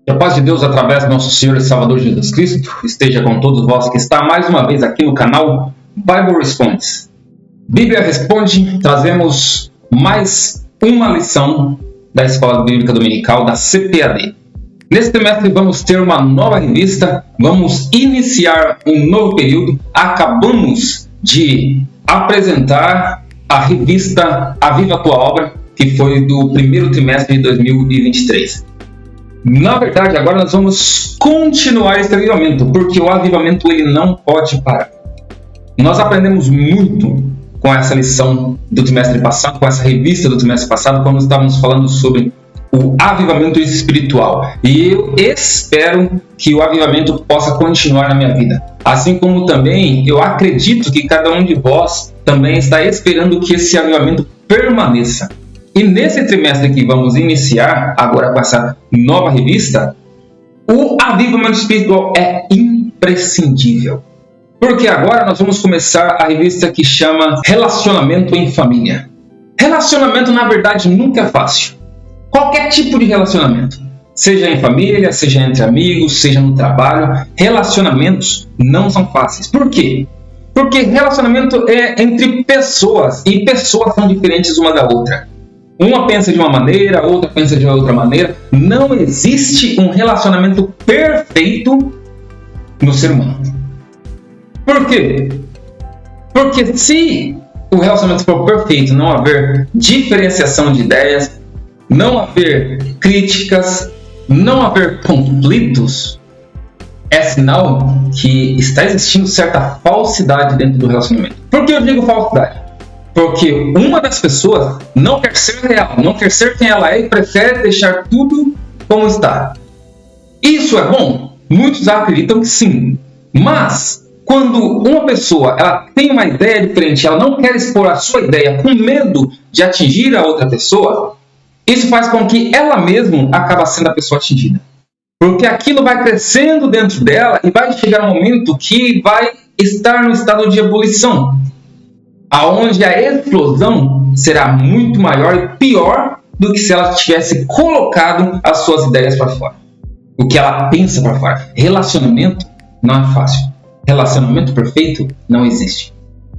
Que a paz de Deus, através do nosso Senhor e Salvador Jesus Cristo, esteja com todos vós que está mais uma vez aqui no canal Bible Responds. Bíblia Responde, trazemos mais uma lição da Escola Bíblica Dominical da CPAD. Neste trimestre vamos ter uma nova revista, vamos iniciar um novo período. Acabamos de apresentar a revista A Viva a Tua Obra, que foi do primeiro trimestre de 2023. Na verdade, agora nós vamos continuar esse avivamento, porque o avivamento ele não pode parar. Nós aprendemos muito com essa lição do trimestre passado, com essa revista do trimestre passado, quando estávamos falando sobre o avivamento espiritual. E eu espero que o avivamento possa continuar na minha vida. Assim como também eu acredito que cada um de vós também está esperando que esse avivamento permaneça. E nesse trimestre que vamos iniciar, agora com essa nova revista, o avivamento espiritual é imprescindível. Porque agora nós vamos começar a revista que chama Relacionamento em Família. Relacionamento, na verdade, nunca é fácil. Qualquer tipo de relacionamento, seja em família, seja entre amigos, seja no trabalho, relacionamentos não são fáceis. Por quê? Porque relacionamento é entre pessoas, e pessoas são diferentes uma da outra. Uma pensa de uma maneira, outra pensa de outra maneira. Não existe um relacionamento perfeito no ser humano. Por quê? Porque se o relacionamento for perfeito, não haver diferenciação de ideias, não haver críticas, não haver conflitos, é sinal que está existindo certa falsidade dentro do relacionamento. Por que eu digo falsidade? Porque uma das pessoas não quer ser real, não quer ser quem ela é e prefere deixar tudo como está. Isso é bom? Muitos acreditam que sim. Mas, quando uma pessoa ela tem uma ideia diferente, ela não quer expor a sua ideia com medo de atingir a outra pessoa, isso faz com que ela mesma acabe sendo a pessoa atingida. Porque aquilo vai crescendo dentro dela e vai chegar um momento que vai estar no estado de ebulição, aonde a explosão será muito maior e pior do que se ela tivesse colocado as suas ideias para fora. O que ela pensa para fora. Relacionamento não é fácil. Relacionamento perfeito não existe.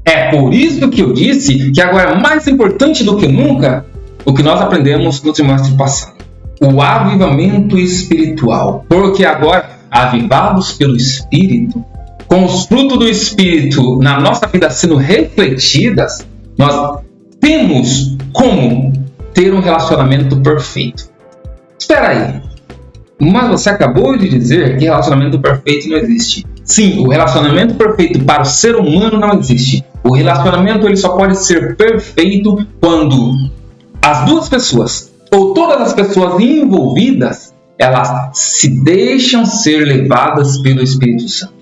É por isso que eu disse que agora é mais importante do que nunca o que nós aprendemos no trimestre passado. O avivamento espiritual. Porque agora, avivados pelo Espírito, com os frutos do Espírito na nossa vida sendo refletidas, nós temos como ter um relacionamento perfeito. Espera aí, mas você acabou de dizer que relacionamento perfeito não existe. Sim, o relacionamento perfeito para o ser humano não existe. O relacionamento ele só pode ser perfeito quando as duas pessoas, ou todas as pessoas envolvidas, elas se deixam ser levadas pelo Espírito Santo.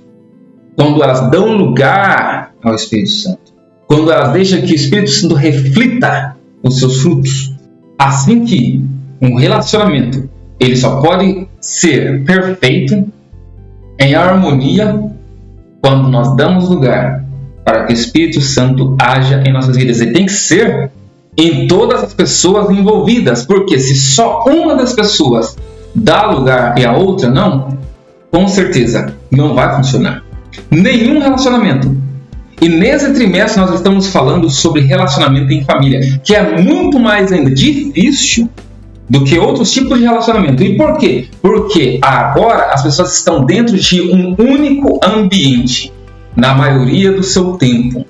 Quando elas dão lugar ao Espírito Santo. Quando elas deixam que o Espírito Santo reflita os seus frutos. Assim que um relacionamento ele só pode ser perfeito em harmonia quando nós damos lugar para que o Espírito Santo haja em nossas vidas. E tem que ser em todas as pessoas envolvidas. Porque se só uma das pessoas dá lugar e a outra não, com certeza não vai funcionar. Nenhum relacionamento. E nesse trimestre nós estamos falando sobre relacionamento em família, que é muito mais ainda difícil do que outros tipos de relacionamento. E por quê? Porque agora as pessoas estão dentro de um único ambiente, na maioria do seu tempo.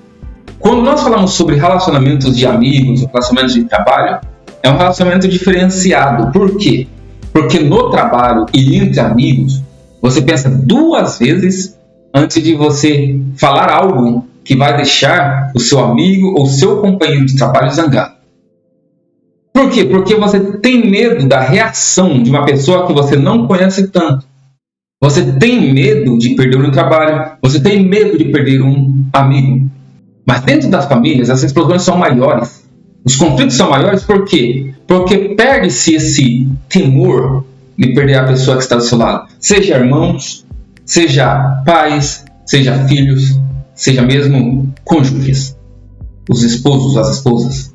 Quando nós falamos sobre relacionamentos de amigos, relacionamentos de trabalho, é um relacionamento diferenciado. Por quê? Porque no trabalho e entre amigos, você pensa duas vezes antes de você falar algo que vai deixar o seu amigo ou seu companheiro de trabalho zangado. Por quê? Porque você tem medo da reação de uma pessoa que você não conhece tanto. Você tem medo de perder um trabalho, você tem medo de perder um amigo. Mas dentro das famílias, as explosões são maiores. Os conflitos são maiores por quê? Porque perde-se esse temor de perder a pessoa que está do seu lado. Seja irmãos, seja pais, seja filhos, seja mesmo cônjuges, os esposos, as esposas.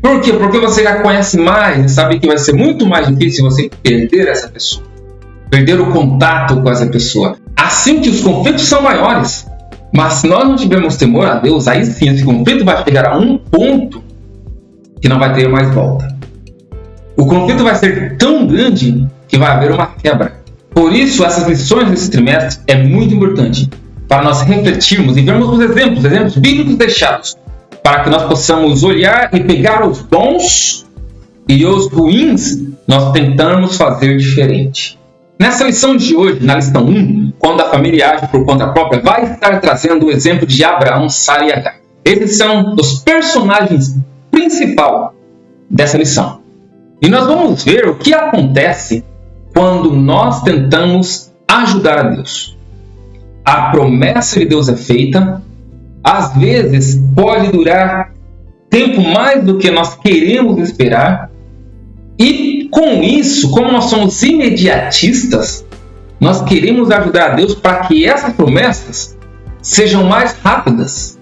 Por quê? Porque você já conhece mais e sabe que vai ser muito mais difícil você perder essa pessoa. perder o contato com essa pessoa. Assim que os conflitos são maiores. Mas se nós não tivermos temor a Deus, aí sim esse conflito vai chegar a um ponto que não vai ter mais volta. O conflito vai ser tão grande que vai haver uma quebra. Por isso, essas lições desse trimestre é muito importante para nós refletirmos e vermos os exemplos bíblicos deixados, para que nós possamos olhar e pegar os bons e os ruins, nós tentamos fazer diferente. Nessa lição de hoje, na lição 1, quando a família age por conta própria, vai estar trazendo o exemplo de Abraão, Sara e Agar. Esses são os personagens principais dessa lição. E nós vamos ver o que acontece quando nós tentamos ajudar a Deus. A promessa de Deus é feita, às vezes pode durar tempo mais do que nós queremos esperar, e com isso, como nós somos imediatistas, nós queremos ajudar a Deus para que essas promessas sejam mais rápidas.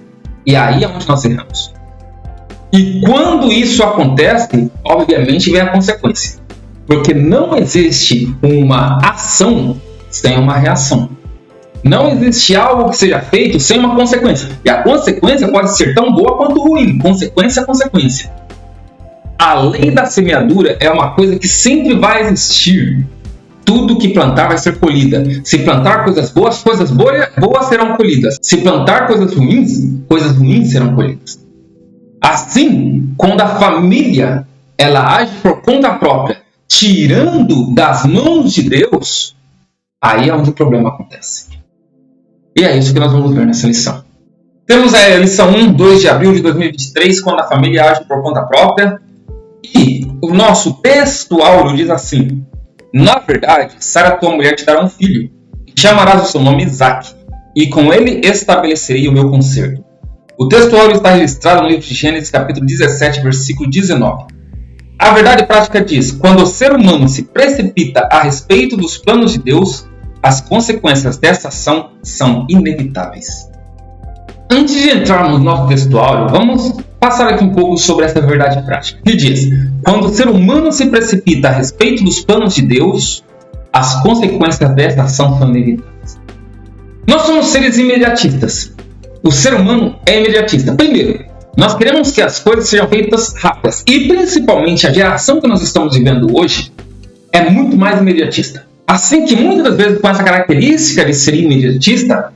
E aí é onde nós erramos. E quando isso acontece, obviamente vem a consequência. Porque não existe uma ação sem uma reação. Não existe algo que seja feito sem uma consequência. E a consequência pode ser tão boa quanto ruim. Consequência é consequência. A lei da semeadura é uma coisa que sempre vai existir. Tudo que plantar vai ser colhida. Se plantar coisas boas serão colhidas. Se plantar coisas ruins serão colhidas. Assim, quando a família ela age por conta própria, tirando das mãos de Deus, aí é onde o problema acontece. E é isso que nós vamos ver nessa lição. Temos a lição 1, 2 de abril de 2023, quando a família age por conta própria. E o nosso texto áureo diz assim: na verdade, Sara, tua mulher, te dará um filho, e chamarás o seu nome Isaque, e com ele estabelecerei o meu concerto. O texto áureo está registrado no livro de Gênesis, capítulo 17, versículo 19. A verdade prática diz: quando o ser humano se precipita a respeito dos planos de Deus, as consequências dessa ação são inevitáveis. Antes de entrarmos no nosso texto áureo, vamos passar aqui um pouco sobre essa verdade prática. Que diz: quando o ser humano se precipita a respeito dos planos de Deus, as consequências dessa ação são inevitáveis. Nós somos seres imediatistas. O ser humano é imediatista. Primeiro, nós queremos que as coisas sejam feitas rápidas. E principalmente a geração que nós estamos vivendo hoje é muito mais imediatista. Assim que muitas das vezes com essa característica de ser imediatista,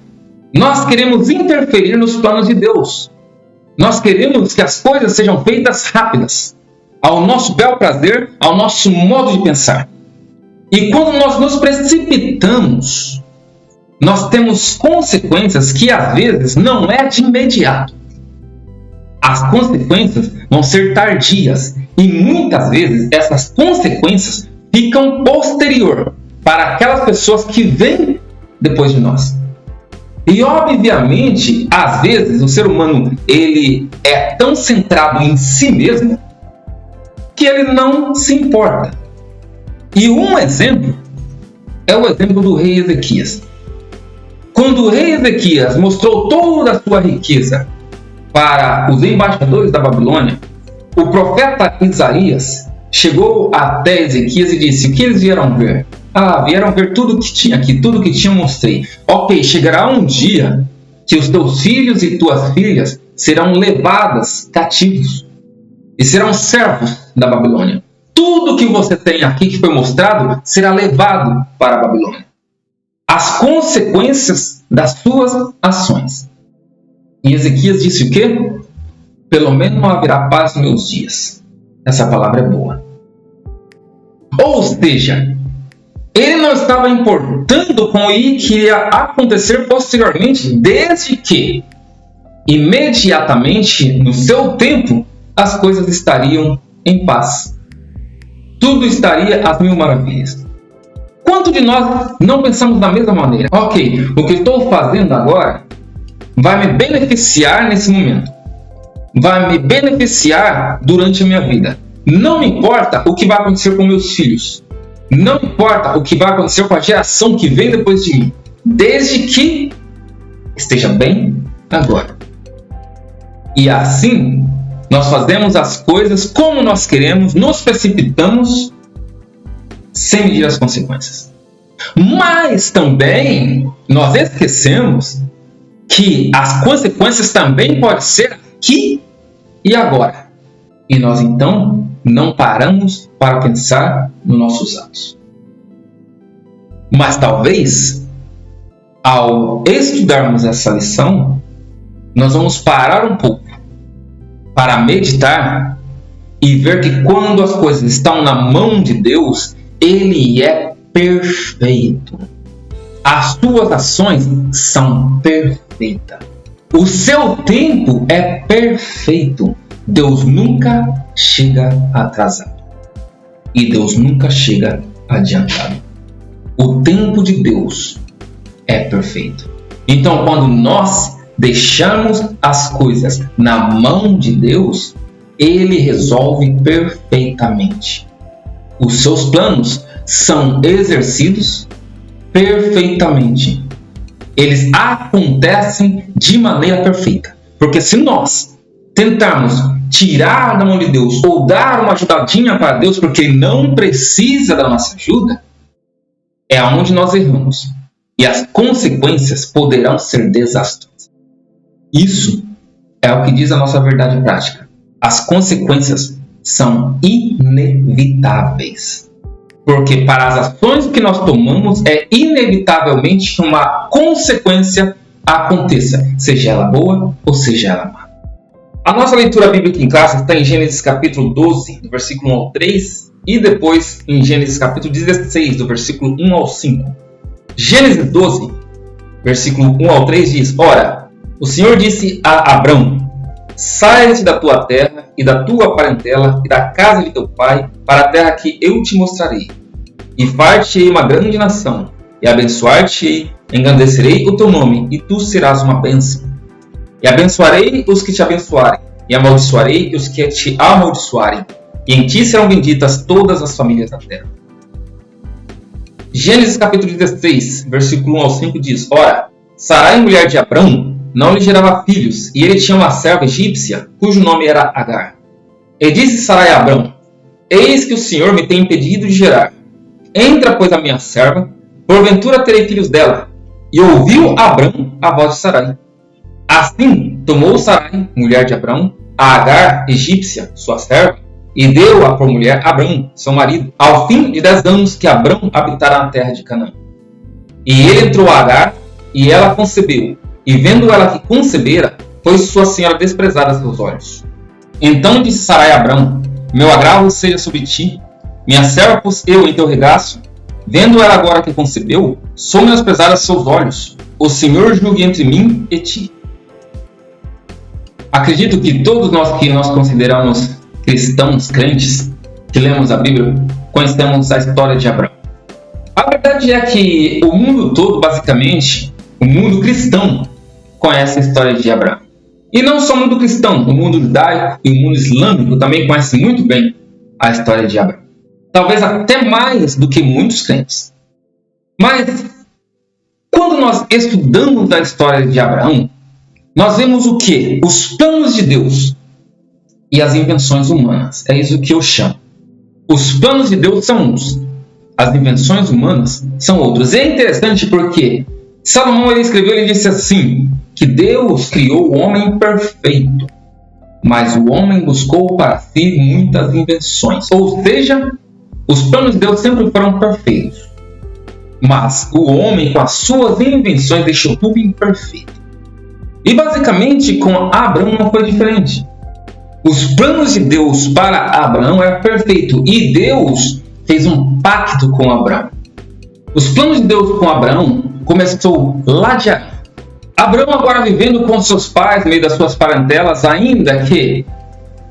nós queremos interferir nos planos de Deus. Nós queremos que as coisas sejam feitas rápidas, ao nosso bel prazer, ao nosso modo de pensar. E quando nós nos precipitamos, nós temos consequências que às vezes não é de imediato. As consequências vão ser tardias e muitas vezes essas consequências ficam posterior para aquelas pessoas que vêm depois de nós. E obviamente, às vezes, o ser humano ele é tão centrado em si mesmo que ele não se importa. E um exemplo é o exemplo do rei Ezequias. Quando o rei Ezequias mostrou toda a sua riqueza para os embaixadores da Babilônia, o profeta Isaías chegou até Ezequias e disse: o que eles vieram ver? Vieram ver tudo que tinha aqui, tudo que tinha eu mostrei. Ok, chegará um dia que os teus filhos e tuas filhas serão levadas cativos e serão servos da Babilônia. Tudo que você tem aqui que foi mostrado será levado para a Babilônia. As consequências das suas ações. E Ezequias disse o quê? Pelo menos não haverá paz nos meus dias. Essa palavra é boa. Ou seja, ele não estava importando com o que iria acontecer posteriormente, desde que, imediatamente, no seu tempo, as coisas estariam em paz. Tudo estaria às mil maravilhas. Quanto de nós não pensamos da mesma maneira? Ok, o que estou fazendo agora vai me beneficiar nesse momento. Vai me beneficiar durante a minha vida. Não me importa o que vai acontecer com meus filhos. Não importa o que vai acontecer com a geração que vem depois de mim. Desde que esteja bem agora. E assim, nós fazemos as coisas como nós queremos, nos precipitamos sem medir as consequências. Mas também nós esquecemos que as consequências também podem ser aqui e agora. E nós então não paramos para pensar nos nossos atos. Mas talvez, ao estudarmos essa lição, nós vamos parar um pouco para meditar e ver que quando as coisas estão na mão de Deus, Ele é perfeito. As suas ações são perfeitas. O seu tempo é perfeito. Deus nunca chega atrasado. E Deus nunca chega adiantado. O tempo de Deus é perfeito. Então, quando nós deixamos as coisas na mão de Deus, Ele resolve perfeitamente. Os seus planos são exercidos perfeitamente. Eles acontecem de maneira perfeita. Porque se nós tentarmos tirar da mão de Deus ou dar uma ajudadinha para Deus porque Ele não precisa da nossa ajuda, é onde nós erramos. E as consequências poderão ser desastrosas. Isso é o que diz a nossa verdade prática. As consequências são inevitáveis. Porque para as ações que nós tomamos, é inevitavelmente que uma consequência aconteça, seja ela boa ou seja ela má. A nossa leitura bíblica em classe está em Gênesis capítulo 12, do versículo 1 ao 3, e depois em Gênesis capítulo 16, do versículo 1 ao 5. Gênesis 12, versículo 1 ao 3 diz: Ora, o Senhor disse a Abrão: Sai-te da tua terra e da tua parentela e da casa de teu pai para a terra que eu te mostrarei. E far-te-ei uma grande nação, e abençoar-te-ei, engrandecerei o teu nome, e tu serás uma bênção. E abençoarei os que te abençoarem, e amaldiçoarei os que te amaldiçoarem, e em ti serão benditas todas as famílias da terra. Gênesis capítulo 16, versículo 1 ao 5 diz: Ora, Sarai, mulher de Abrão, não lhe gerava filhos, e ele tinha uma serva egípcia, cujo nome era Agar. E disse Sarai a Abrão: Eis que o Senhor me tem impedido de gerar. Entra, pois, a minha serva, porventura terei filhos dela. E ouviu Abrão a voz de Sarai. Assim tomou Sarai, mulher de Abrão, a Agar, egípcia, sua serva, e deu-a por mulher a Abrão, seu marido, ao fim de 10 anos que Abrão habitara na terra de Canaã. E ele entrou a Agar, e ela concebeu, e vendo ela que concebera, foi sua senhora desprezada a seus olhos. Então disse Sarai a Abrão: Meu agravo seja sobre ti, minha serva pus eu em teu regaço. Vendo ela agora que concebeu, sou menosprezada a seus olhos. O Senhor julgue entre mim e ti. Acredito que todos nós que nós consideramos cristãos, crentes, que lemos a Bíblia, conhecemos a história de Abrão. A verdade é que o mundo todo, basicamente, o mundo cristão, conhece a história de Abrão. E não só o mundo cristão, o mundo judaico e o mundo islâmico também conhecem muito bem a história de Abrão. Talvez até mais do que muitos crentes. Mas, quando nós estudamos a história de Abraão, nós vemos o quê? Os planos de Deus e as invenções humanas. É isso que eu chamo. Os planos de Deus são uns, as invenções humanas são outros. E é interessante porque Salomão ele disse assim, que Deus criou o homem perfeito, mas o homem buscou para si muitas invenções. Ou seja, os planos de Deus sempre foram perfeitos, mas o homem com as suas invenções deixou tudo imperfeito. E basicamente com Abraão não foi diferente. Os planos de Deus para Abraão eram perfeitos e Deus fez um pacto com Abraão. Os planos de Deus com Abraão começou lá de Arã. Abraão agora vivendo com seus pais, no meio das suas parentelas, ainda que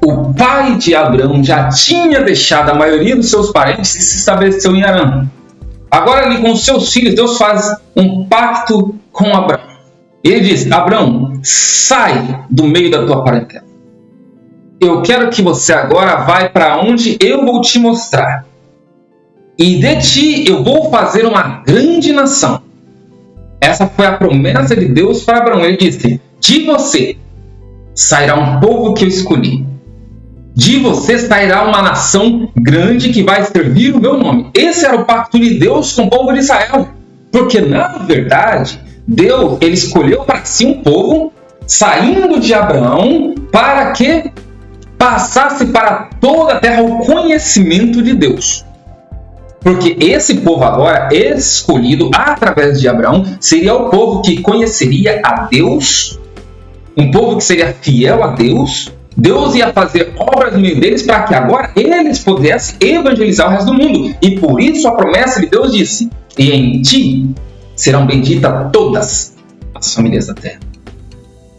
o pai de Abraão já tinha deixado a maioria dos seus parentes e se estabeleceu em Arã. Agora ali com os seus filhos, Deus faz um pacto com Abraão. Ele diz: Abraão, sai do meio da tua parentela. Eu quero que você agora vá para onde eu vou te mostrar. E de ti eu vou fazer uma grande nação. Essa foi a promessa de Deus para Abraão. Ele disse: de você sairá um povo que eu escolhi. de você sairá uma nação grande que vai servir o meu nome. Esse era o pacto de Deus com o povo de Israel. Porque, na verdade, Deus ele escolheu para si um povo saindo de Abraão para que passasse para toda a terra o conhecimento de Deus. Porque esse povo agora, escolhido através de Abraão, seria o povo que conheceria a Deus, um povo que seria fiel a Deus. Deus ia fazer obras no meio deles para que agora eles pudessem evangelizar o resto do mundo. E por isso a promessa de Deus disse: e em ti serão benditas todas as famílias da terra.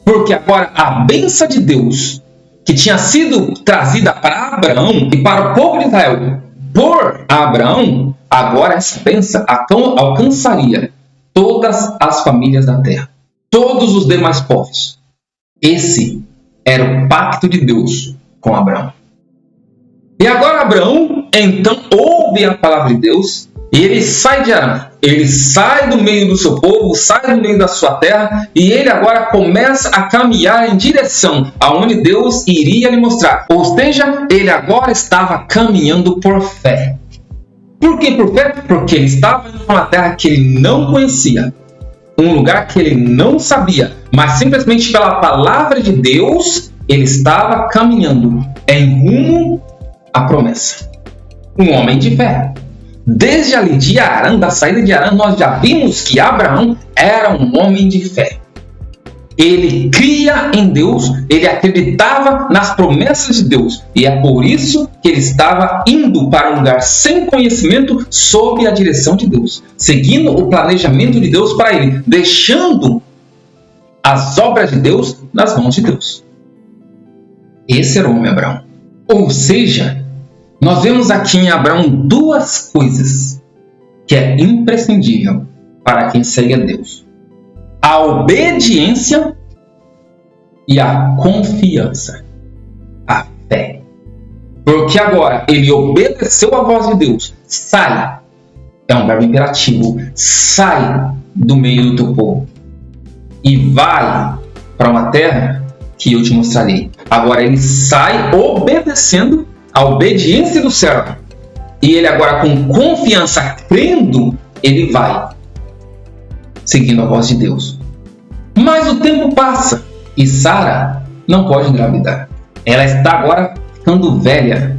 Porque agora a bênção de Deus, que tinha sido trazida para Abraão e para o povo de Israel por Abraão, agora essa bênção alcançaria todas as famílias da terra, todos os demais povos. Esse era o pacto de Deus com Abraão. E agora Abraão, então, ouve a palavra de Deus e ele sai de Arã. Ele sai do meio do seu povo, sai do meio da sua terra e ele agora começa a caminhar em direção aonde Deus iria lhe mostrar. Ou seja, ele agora estava caminhando por fé. Por que por fé? Porque ele estava em uma terra que ele não conhecia, um lugar que ele não sabia, mas simplesmente pela palavra de Deus, ele estava caminhando em rumo à promessa. Um homem de fé. Desde ali de Arã, da saída de Arã, nós já vimos que Abraão era um homem de fé. Ele cria em Deus, ele acreditava nas promessas de Deus. E é por isso que ele estava indo para um lugar sem conhecimento sob a direção de Deus, seguindo o planejamento de Deus para ele, deixando as obras de Deus nas mãos de Deus. Esse era o homem Abraão. Ou seja, nós vemos aqui em Abraão duas coisas que é imprescindível para quem segue a Deus: a obediência e a confiança, a fé. Porque agora ele obedeceu à voz de Deus. Sai, é um verbo imperativo, sai do meio do teu povo e vai para uma terra que eu te mostrarei. Agora ele sai obedecendo a obediência do servo. E ele agora com confiança, crendo, ele vai, seguindo a voz de Deus. Mas o tempo passa e Sara não pode engravidar. Ela está agora ficando velha.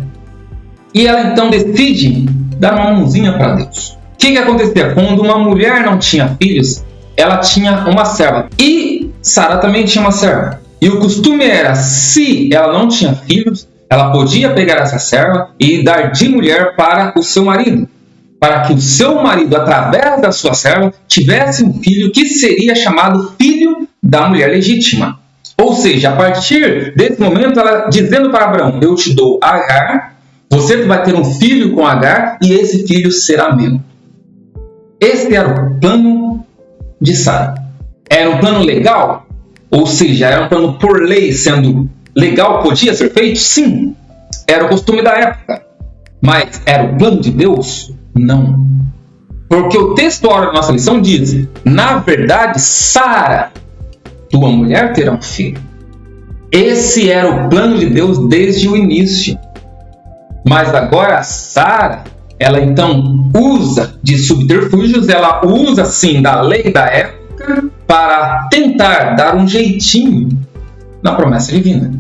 E ela então decide dar uma mãozinha para Deus. O que acontecia? Quando uma mulher não tinha filhos, ela tinha uma serva. E Sara também tinha uma serva. E o costume era, se ela não tinha filhos, ela podia pegar essa serva e dar de mulher para o seu marido, para que o seu marido, através da sua serva, tivesse um filho que seria chamado filho da mulher legítima. Ou seja, a partir desse momento, ela dizendo para Abraão: eu te dou Agar, você vai ter um filho com Agar e esse filho será meu. Esse era o plano de Sara. Era um plano legal? Ou seja, era um plano por lei, sendo legal, podia ser feito? Sim, era o costume da época. Mas era o plano de Deus? Não. Porque o texto da nossa lição diz: na verdade, Sara, tua mulher, terá um filho. Esse era o plano de Deus desde o início. Mas agora Sara, ela então usa de subterfúgios, ela usa sim da lei da época para tentar dar um jeitinho na promessa divina.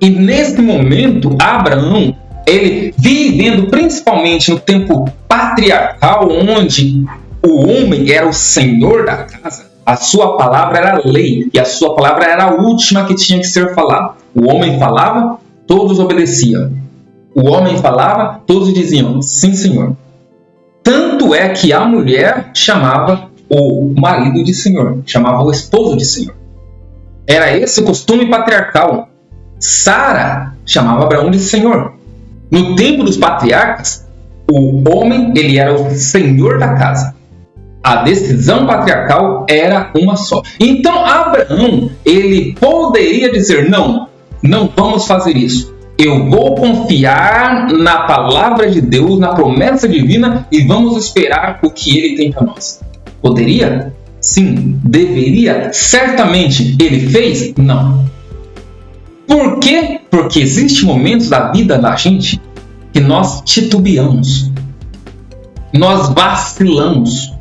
E nesse momento, Abraão, ele vivendo principalmente no tempo patriarcal, onde o homem era o senhor da casa, a sua palavra era lei, e a sua palavra era a última que tinha que ser falada. O homem falava, todos obedeciam. O homem falava, todos diziam, sim, senhor. Tanto é que a mulher chamava o marido de senhor, chamava o esposo de senhor. Era esse o costume patriarcal. Sara chamava Abraão de senhor. No tempo dos patriarcas, o homem ele era o senhor da casa. A decisão patriarcal era uma só. Então Abraão, ele poderia dizer: não vamos fazer isso. Eu vou confiar na palavra de Deus, na promessa divina, e vamos esperar o que ele tem para nós. Poderia? Sim. Deveria? Certamente. Ele fez? Não. Por quê? Porque existem momentos da vida da gente que nós titubeamos, nós vacilamos.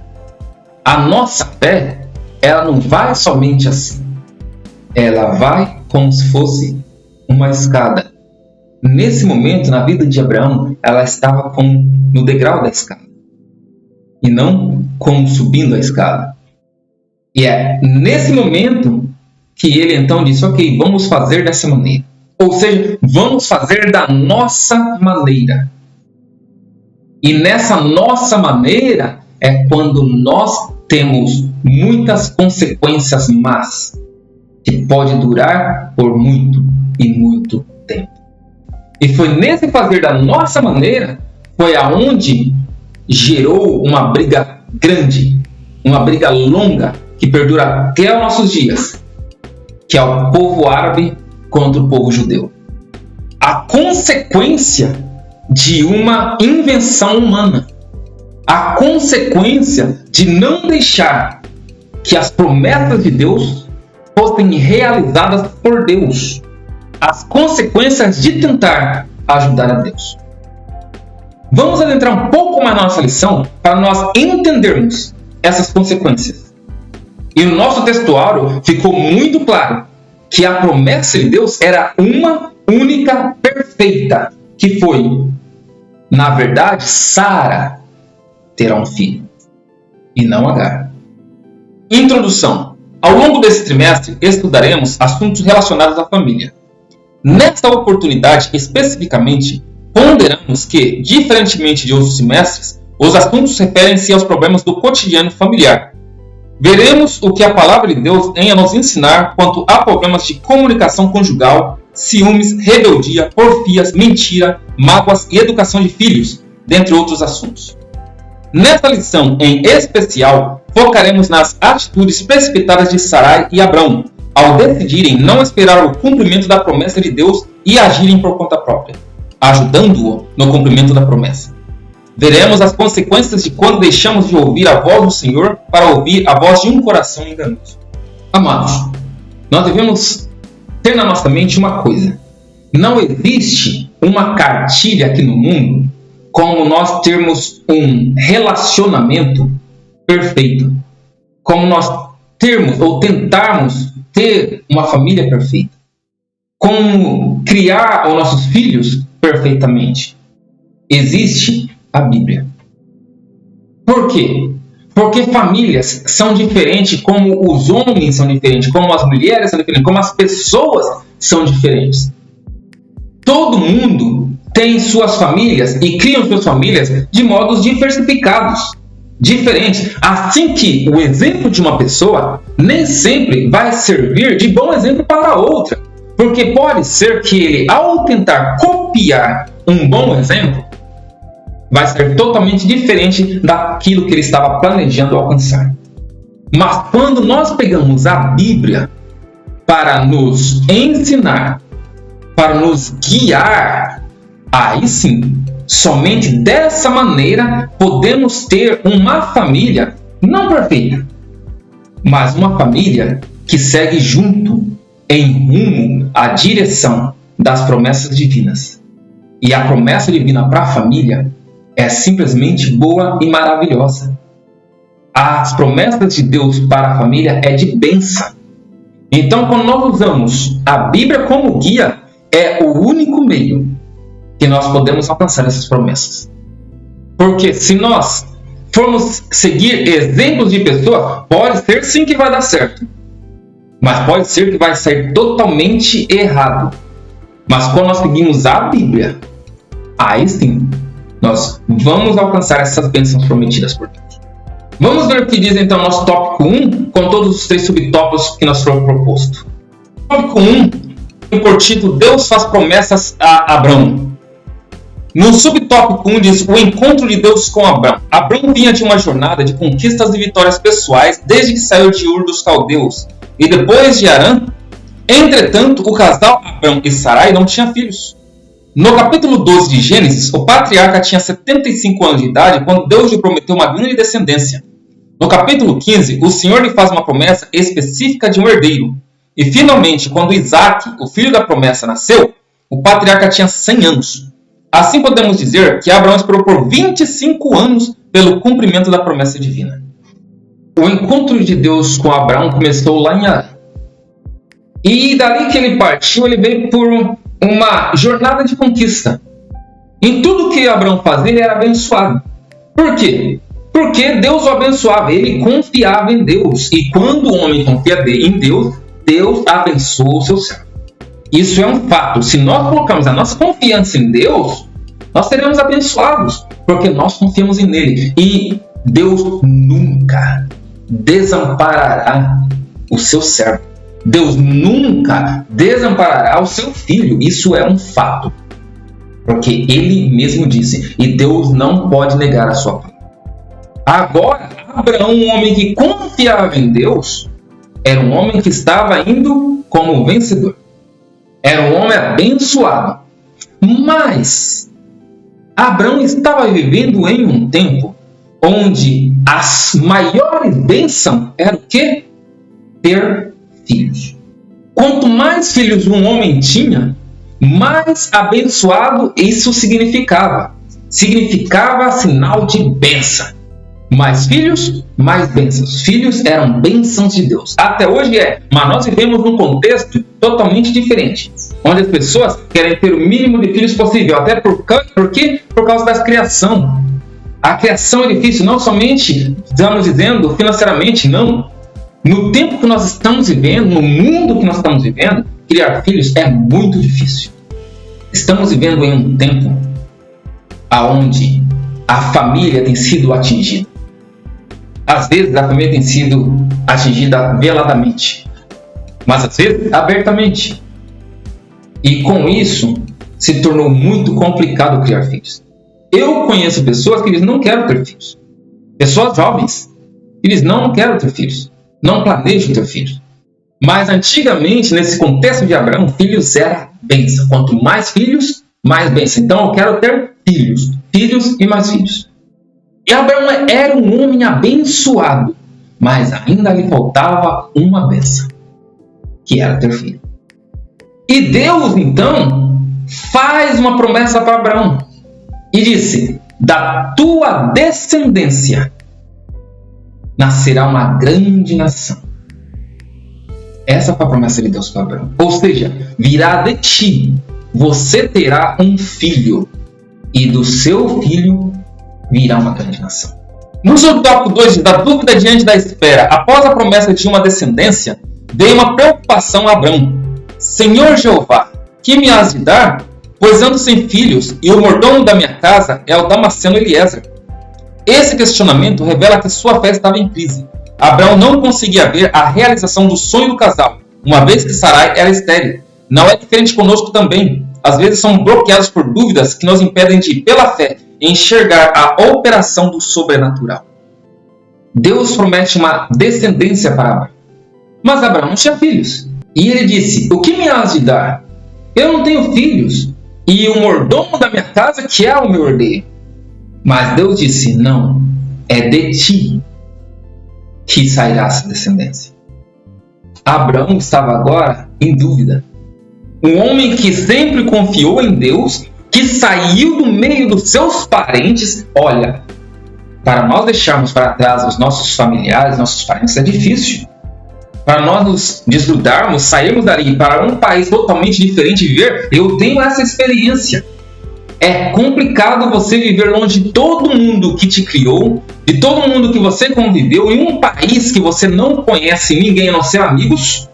A nossa fé, ela não vai somente assim. Ela vai como se fosse uma escada. Nesse momento, na vida de Abraão, ela estava no degrau da escada. E não como subindo a escada. E é nesse momento que ele então disse, ok, vamos fazer dessa maneira. Ou seja, vamos fazer da nossa maneira. E nessa nossa maneira é quando nós temos muitas consequências más, que pode durar por muito e muito tempo. E foi nesse fazer da nossa maneira, foi aonde gerou uma briga grande, uma briga longa, que perdura até os nossos dias, que é o povo árabe contra o povo judeu. A consequência de uma invenção humana, a consequência de não deixar que as promessas de Deus fossem realizadas por Deus, as consequências de tentar ajudar a Deus. Vamos adentrar um pouco mais na nossa lição para nós entendermos essas consequências. E no nosso textuário ficou muito claro que a promessa de Deus era uma única perfeita, que foi, na verdade, Sara terá um filho, e não Agar. Introdução. Ao longo desse trimestre, estudaremos assuntos relacionados à família. Nesta oportunidade, especificamente, ponderamos que, diferentemente de outros semestres, os assuntos referem-se aos problemas do cotidiano familiar. Veremos o que a palavra de Deus tem a nos ensinar quanto a problemas de comunicação conjugal, ciúmes, rebeldia, porfias, mentira, mágoas e educação de filhos, dentre outros assuntos. Nesta lição, em especial, focaremos nas atitudes precipitadas de Sarai e Abrão, ao decidirem não esperar o cumprimento da promessa de Deus e agirem por conta própria, ajudando-o no cumprimento da promessa. Veremos as consequências de quando deixamos de ouvir a voz do Senhor para ouvir a voz de um coração enganoso. Amados, nós devemos ter na nossa mente uma coisa. Não existe uma cartilha aqui no mundo como nós termos um relacionamento perfeito. Como nós termos ou tentarmos ter uma família perfeita. Como criar os nossos filhos perfeitamente. Existe a Bíblia. Por quê? Porque famílias são diferentes, como os homens são diferentes, como as mulheres são diferentes, como as pessoas são diferentes. Todo mundo tem suas famílias e criam suas famílias de modos diversificados, diferentes. Assim que o exemplo de uma pessoa nem sempre vai servir de bom exemplo para outra. Porque pode ser que ele, ao tentar copiar um bom exemplo, vai ser totalmente diferente daquilo que ele estava planejando alcançar. Mas quando nós pegamos a Bíblia para nos ensinar, para nos guiar, aí sim, somente dessa maneira podemos ter uma família não perfeita, mas uma família que segue junto em rumo à direção das promessas divinas. E a promessa divina para a família é simplesmente boa e maravilhosa. As promessas de Deus para a família é de bênção. Então, quando nós usamos a Bíblia como guia, é o único meio que nós podemos alcançar essas promessas. Porque se nós formos seguir exemplos de pessoa, pode ser sim que vai dar certo. Mas pode ser que vai sair totalmente errado. Mas quando nós seguimos a Bíblia, aí sim, nós vamos alcançar essas bênçãos prometidas por Deus. Vamos ver o que diz então nosso tópico 1, com todos os 3 subtópicos que nós foram propostos. Tópico 1, tem por título, Deus faz promessas a Abrão. No subtópico 1 diz, o encontro de Deus com Abrão. Abrão vinha de uma jornada de conquistas e vitórias pessoais desde que saiu de Ur dos Caldeus e depois de Harã. Entretanto, o casal Abrão e Sarai não tinha filhos. No capítulo 12 de Gênesis, o patriarca tinha 75 anos de idade quando Deus lhe prometeu uma grande descendência. No capítulo 15, o Senhor lhe faz uma promessa específica de um herdeiro. E finalmente, quando Isaac, o filho da promessa, nasceu, o patriarca tinha 100 anos. Assim podemos dizer que Abraão esperou por 25 anos pelo cumprimento da promessa divina. O encontro de Deus com Abraão começou lá em Arã. E dali que ele partiu, ele veio por uma jornada de conquista. Em tudo que Abraão fazia, ele era abençoado. Por quê? Porque Deus o abençoava, ele confiava em Deus. E quando o homem confia em Deus, Deus abençoa o seu servo. Isso é um fato. Se nós colocarmos a nossa confiança em Deus, nós seremos abençoados, porque nós confiamos nele. E Deus nunca desamparará o seu servo. Deus nunca desamparará o seu filho. Isso é um fato. Porque ele mesmo disse, e Deus não pode negar a sua palavra. Agora, Abraão, um homem que confiava em Deus, era um homem que estava indo como vencedor. Era um homem abençoado. Mas Abraão estava vivendo em um tempo onde as maiores bênçãos eram o quê? Ter filhos. Quanto mais filhos um homem tinha, mais abençoado isso significava. Significava sinal de bênção. Mais filhos, mais bênçãos. Filhos eram bênçãos de Deus. Até hoje é, mas nós vivemos num contexto totalmente diferente, onde as pessoas querem ter o mínimo de filhos possível. Até por quê? Por causa da criação. A criação é difícil, não somente, estamos dizendo, financeiramente, não. No tempo que nós estamos vivendo, no mundo que nós estamos vivendo, criar filhos é muito difícil. Estamos vivendo em um tempo onde a família tem sido atingida. Às vezes a família tem sido atingida veladamente, mas às vezes abertamente. E com isso se tornou muito complicado criar filhos. Eu conheço pessoas que eles não querem ter filhos. Pessoas jovens, eles não querem ter filhos. Não planejam ter filhos. Mas antigamente, nesse contexto de Abraão, filhos era bênção. Quanto mais filhos, mais bênção. Então eu quero ter filhos. Filhos e mais filhos. E Abraão era um homem abençoado. Mas ainda lhe faltava uma bênção. Que era ter filho. E Deus, então, faz uma promessa para Abraão. E disse, da tua descendência nascerá uma grande nação. Essa foi a promessa de Deus para Abraão. Ou seja, virá de ti, você terá um filho, e do seu filho virá uma grande nação. No tópico 2, da dúvida diante da espera, após a promessa de uma descendência, veio uma preocupação a Abraão. Senhor Jeová, que me has de dar? Pois ando sem filhos, e o mordomo da minha casa é o Damasceno Eliezer. Esse questionamento revela que sua fé estava em crise. Abraão não conseguia ver a realização do sonho do casal, uma vez que Sarai era estéril. Não é diferente conosco também. Às vezes somos bloqueados por dúvidas que nos impedem de, pela fé, enxergar a operação do sobrenatural. Deus promete uma descendência para Abraão. Mas Abraão não tinha filhos. E ele disse, o que me has de dar? Eu não tenho filhos. E o mordomo da minha casa que é o meu herdeiro. Mas Deus disse, não, é de ti que sairá essa descendência. Abraão estava agora em dúvida. Um homem que sempre confiou em Deus, que saiu do meio dos seus parentes. Olha, para nós deixarmos para trás os nossos familiares, nossos parentes, é difícil. Para nós nos desgrudarmos, sairmos dali para um país totalmente diferente e viver, eu tenho essa experiência. É complicado você viver longe de todo mundo que te criou, de todo mundo que você conviveu, em um país que você não conhece ninguém a não ser amigos.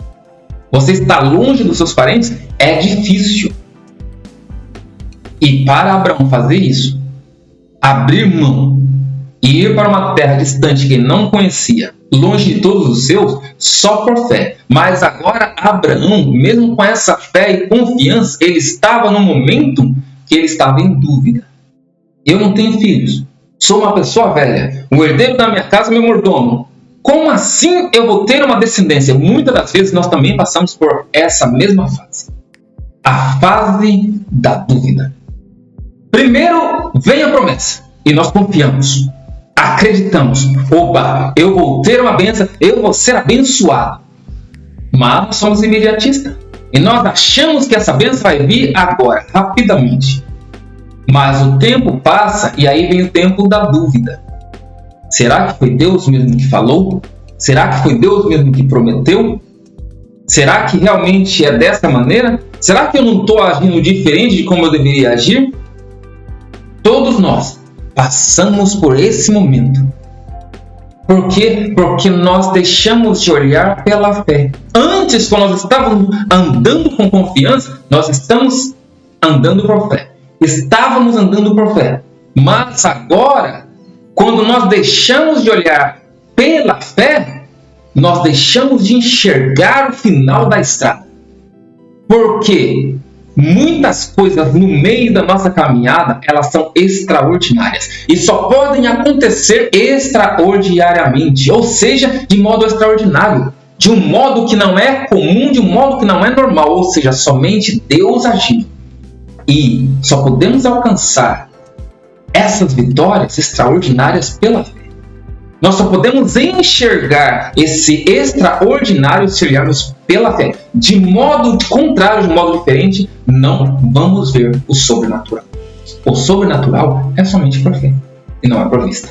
Você está longe dos seus parentes, é difícil. E para Abraão fazer isso, abrir mão e ir para uma terra distante que ele não conhecia, longe de todos os seus, só por fé. Mas agora Abraão, mesmo com essa fé e confiança, ele estava no momento que ele estava em dúvida. Eu não tenho filhos, sou uma pessoa velha, o herdeiro da minha casa é meu mordomo. Como assim eu vou ter uma descendência? Muitas das vezes nós também passamos por essa mesma fase. A fase da dúvida. Primeiro vem a promessa e nós confiamos, acreditamos. Opa, eu vou ter uma bênção, eu vou ser abençoado. Mas nós somos imediatistas. E nós achamos que essa bênção vai vir agora, rapidamente. Mas o tempo passa e aí vem o tempo da dúvida. Será que foi Deus mesmo que falou? Será que foi Deus mesmo que prometeu? Será que realmente é dessa maneira? Será que eu não estou agindo diferente de como eu deveria agir? Todos nós passamos por esse momento. Por quê? Porque nós deixamos de olhar pela fé. Antes, quando nós estávamos andando com confiança, nós estamos andando por fé. Estávamos andando por fé. Mas agora, quando nós deixamos de olhar pela fé, nós deixamos de enxergar o final da estrada. Porque muitas coisas no meio da nossa caminhada, elas são extraordinárias. E só podem acontecer extraordinariamente. Ou seja, de modo extraordinário. De um modo que não é comum, de um modo que não é normal. Ou seja, somente Deus agindo. E só podemos alcançar essas vitórias extraordinárias pela fé. Nós só podemos enxergar esse extraordinário se olharmos pela fé. De modo contrário, de modo diferente, não vamos ver o sobrenatural. O sobrenatural é somente por fé e não é por vista.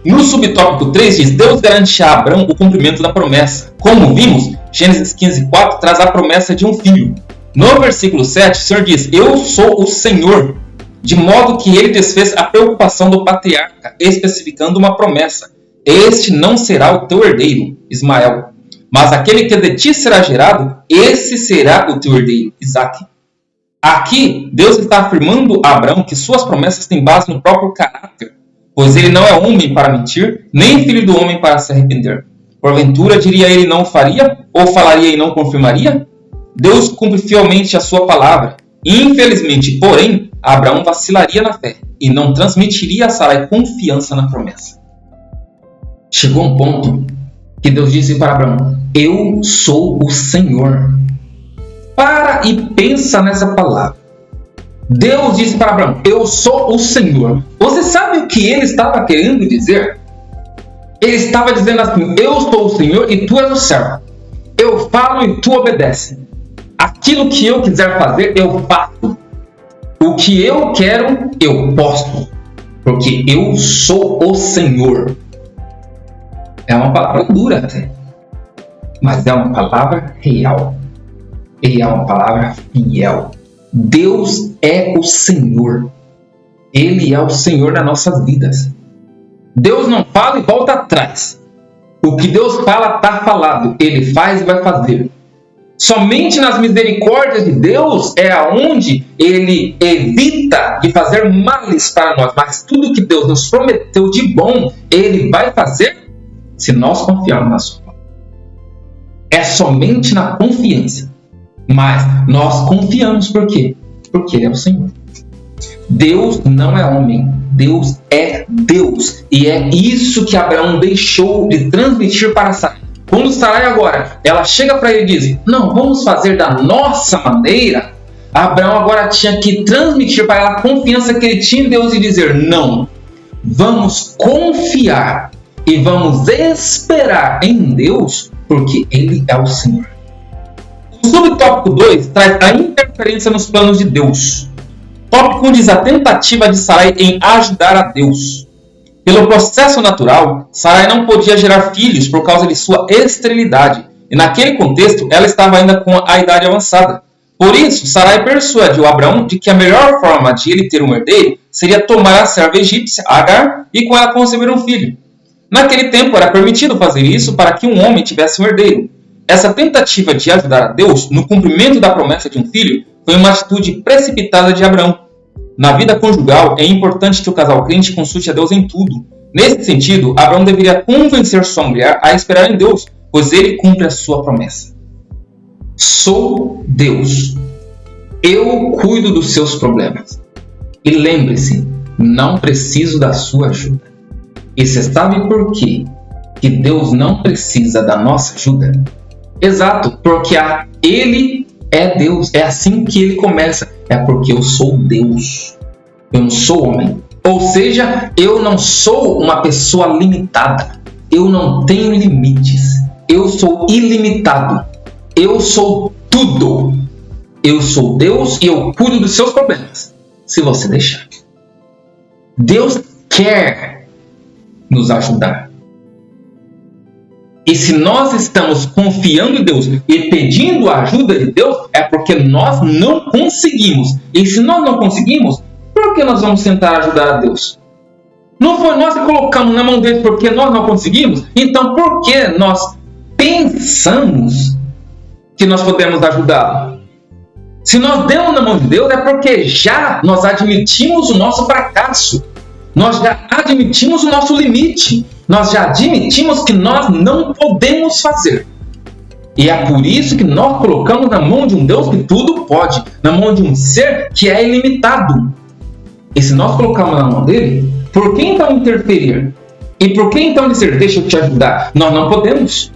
No subtópico 3 diz: Deus garante a Abraão o cumprimento da promessa. Como vimos, Gênesis 15:4 traz a promessa de um filho. No versículo 7, o Senhor diz: Eu sou o Senhor, de modo que ele desfez a preocupação do patriarca, especificando uma promessa. Este não será o teu herdeiro, Ismael, mas aquele que de ti será gerado, esse será o teu herdeiro, Isaque. Aqui, Deus está afirmando a Abraão que suas promessas têm base no próprio caráter, pois ele não é homem para mentir, nem filho do homem para se arrepender. Porventura, diria ele, não o faria, ou falaria e não confirmaria? Deus cumpre fielmente a sua palavra. Infelizmente, porém, Abraão vacilaria na fé e não transmitiria a Sarai confiança na promessa. Chegou um ponto que Deus disse para Abraão: Eu sou o Senhor. Para e pensa nessa palavra. Deus disse para Abraão: Eu sou o Senhor. Você sabe o que ele estava querendo dizer? Ele estava dizendo assim: Eu sou o Senhor e tu és o servo. Eu falo e tu obedece. Aquilo que eu quiser fazer, eu faço. O que eu quero, eu posso. Porque eu sou o Senhor. É uma palavra dura até, mas é uma palavra real. E é uma palavra fiel. Deus é o Senhor. Ele é o Senhor das nossas vidas. Deus não fala e volta atrás. O que Deus fala está falado. Ele faz e vai fazer. Somente nas misericórdias de Deus é aonde Ele evita de fazer males para nós. Mas tudo que Deus nos prometeu de bom, Ele vai fazer se nós confiarmos na sua palavra. É somente na confiança. Mas nós confiamos por quê? Porque Ele é o Senhor. Deus não é homem. Deus é Deus. E é isso que Abraão deixou de transmitir para Sarai. Quando Sarai agora, ela chega para ele e diz: não, vamos fazer da nossa maneira. Abraão agora tinha que transmitir para ela a confiança que ele tinha em Deus e dizer: não, vamos confiar e vamos esperar em Deus, porque Ele é o Senhor. O subtópico 2 traz a interferência nos planos de Deus. Tópico 1 diz a tentativa de Sarai em ajudar a Deus. Pelo processo natural, Sarai não podia gerar filhos por causa de sua esterilidade. E naquele contexto, ela estava ainda com a idade avançada. Por isso, Sarai persuadiu Abraão de que a melhor forma de ele ter um herdeiro seria tomar a serva egípcia, Agar, e com ela conceber um filho. Naquele tempo, era permitido fazer isso para que um homem tivesse um herdeiro. Essa tentativa de ajudar a Deus no cumprimento da promessa de um filho foi uma atitude precipitada de Abraão. Na vida conjugal, é importante que o casal crente consulte a Deus em tudo. Nesse sentido, Abraão deveria convencer sua mulher a esperar em Deus, pois ele cumpre a sua promessa. Sou Deus. Eu cuido dos seus problemas. E lembre-se, não preciso da sua ajuda. E você sabe por quê que Deus não precisa da nossa ajuda? Exato, porque Ele é Deus. É assim que Ele começa. É porque eu sou Deus. Eu não sou homem. Ou seja, eu não sou uma pessoa limitada. Eu não tenho limites. Eu sou ilimitado. eu sou tudo. Eu sou Deus e eu cuido dos seus problemas, se você deixar. Deus quer nos ajudar. E se nós estamos confiando em Deus e pedindo a ajuda de Deus, é porque nós não conseguimos. E se nós não conseguimos, por que nós vamos tentar ajudar a Deus? Não foi nós que colocamos na mão dele porque nós não conseguimos? Então por que nós pensamos que nós podemos ajudá-lo? Se nós demos na mão de Deus, é porque já nós admitimos o nosso fracasso. Nós já admitimos o nosso limite. Nós já admitimos que nós não podemos fazer. E é por isso que nós colocamos na mão de um Deus que tudo pode. Na mão de um ser que é ilimitado. E se nós colocarmos na mão dele, por que então interferir? E por que então dizer, deixa eu te ajudar? Nós não podemos.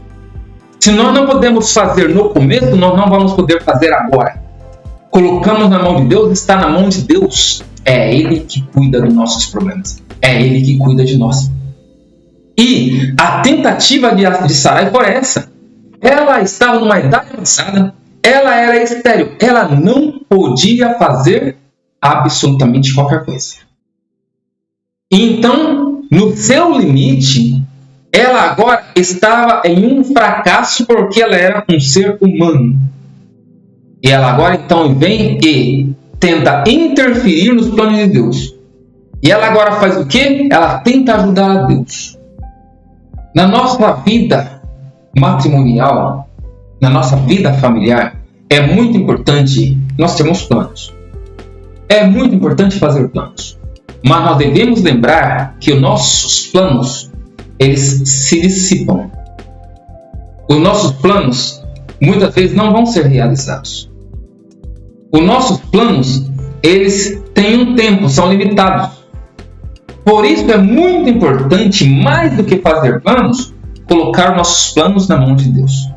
Se nós não podemos fazer no começo, nós não vamos poder fazer agora. Colocamos na mão de Deus, está na mão de Deus. É Ele que cuida dos nossos problemas. É Ele que cuida de nós. E a tentativa de Sarai foi essa. Ela estava numa idade avançada. Ela era estéril. Ela não podia fazer absolutamente qualquer coisa. Então, no seu limite, ela agora estava em um fracasso porque ela era um ser humano. E ela agora então vem e tenta interferir nos planos de Deus. E ela agora faz o quê? Ela tenta ajudar a Deus. Na nossa vida matrimonial, na nossa vida familiar, é muito importante nós termos planos. É muito importante fazer planos. Mas nós devemos lembrar que os nossos planos, eles se dissipam. Os nossos planos, muitas vezes, não vão ser realizados. Os nossos planos, eles têm um tempo, são limitados. Por isso é muito importante, mais do que fazer planos, colocar nossos planos na mão de Deus.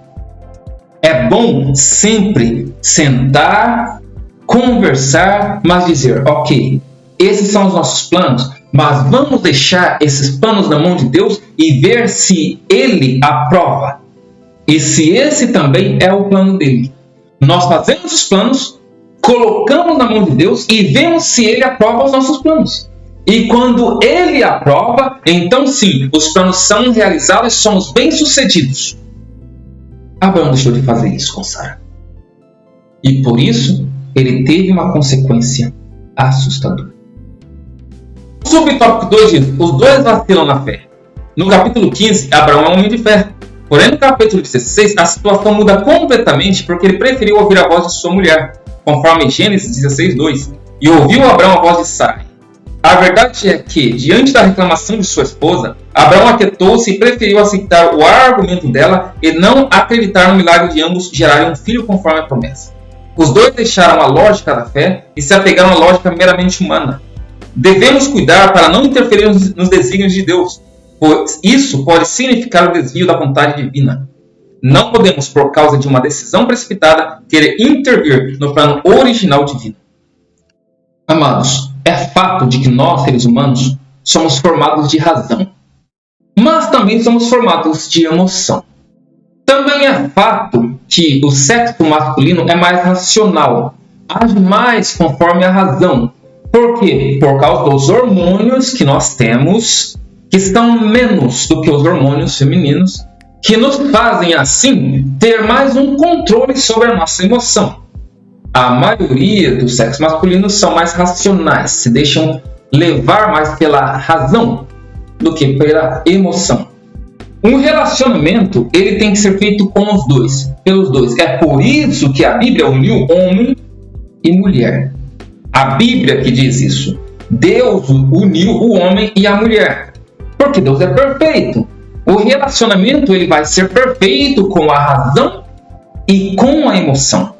É bom sempre sentar, conversar, mas dizer, ok, esses são os nossos planos, mas vamos deixar esses planos na mão de Deus e ver se Ele aprova. E se esse também é o plano dele. Nós fazemos os planos, colocamos na mão de Deus e vemos se Ele aprova os nossos planos. E quando Ele aprova, então sim, os planos são realizados e somos bem-sucedidos. Abraão deixou de fazer isso com Sara. E por isso, ele teve uma consequência assustadora. O subtópico 2 diz, os dois vacilam na fé. No capítulo 15, Abraão é um homem de fé. Porém, no capítulo 16, a situação muda completamente porque ele preferiu ouvir a voz de sua mulher, conforme Gênesis 16:2. E ouviu Abraão a voz de Sara. A verdade é que, diante da reclamação de sua esposa, Abraão aquietou-se e preferiu aceitar o argumento dela e não acreditar no milagre de ambos gerarem um filho conforme a promessa. Os dois deixaram a lógica da fé e se apegaram à lógica meramente humana. Devemos cuidar para não interferir nos desígnios de Deus, pois isso pode significar o desvio da vontade divina. Não podemos, por causa de uma decisão precipitada, querer intervir no plano original divino. Amados, é fato de que nós, seres humanos, somos formados de razão, mas também somos formados de emoção. Também é fato que o sexo masculino é mais racional, age mais conforme a razão. Por quê? Por causa dos hormônios que nós temos, que estão menos do que os hormônios femininos, que nos fazem, assim, ter mais um controle sobre a nossa emoção. A maioria dos sexos masculinos são mais racionais, se deixam levar mais pela razão do que pela emoção. Um relacionamento, ele tem que ser feito com os dois, pelos dois. É por isso que a Bíblia uniu homem e mulher. A Bíblia que diz isso. Deus uniu o homem e a mulher, porque Deus é perfeito. O relacionamento, ele vai ser perfeito com a razão e com a emoção.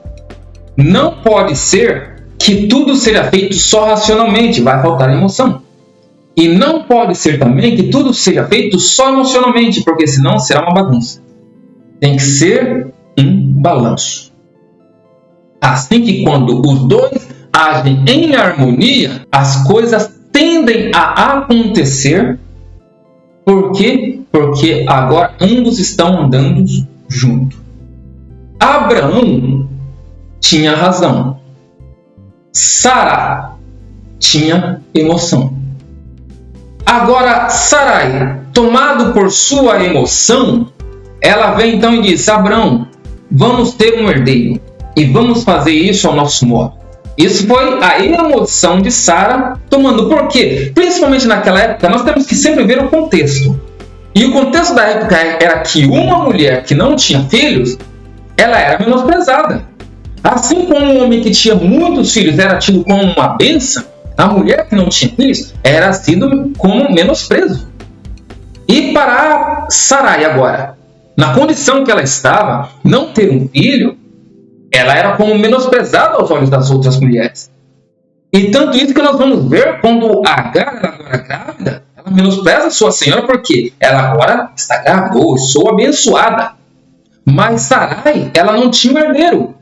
Não pode ser que tudo seja feito só racionalmente, vai faltar emoção. E não pode ser também que tudo seja feito só emocionalmente, porque senão será uma bagunça. Tem que ser um balanço. Assim que quando os dois agem em harmonia, as coisas tendem a acontecer. Por quê? Porque agora ambos estão andando juntos. Abraão tinha razão. Sara tinha emoção. Agora, Sarai, tomado por sua emoção, ela vem então e diz: Abraão, vamos ter um herdeiro e vamos fazer isso ao nosso modo. Isso foi a emoção de Sara tomando. Por quê? Principalmente naquela época, nós temos que sempre ver o contexto. E o contexto da época era que uma mulher que não tinha filhos, ela era menosprezada. Assim como um homem que tinha muitos filhos era tido como uma bênção, a mulher que não tinha filhos era tido como menosprezo. E para Sarai agora, na condição que ela estava, não ter um filho, ela era como menosprezada aos olhos das outras mulheres. E tanto isso que nós vamos ver quando Agar ela agora é grávida, ela menospreza sua senhora porque ela agora está grávida, ou sou abençoada. Mas Sarai, ela não tinha um herdeiro.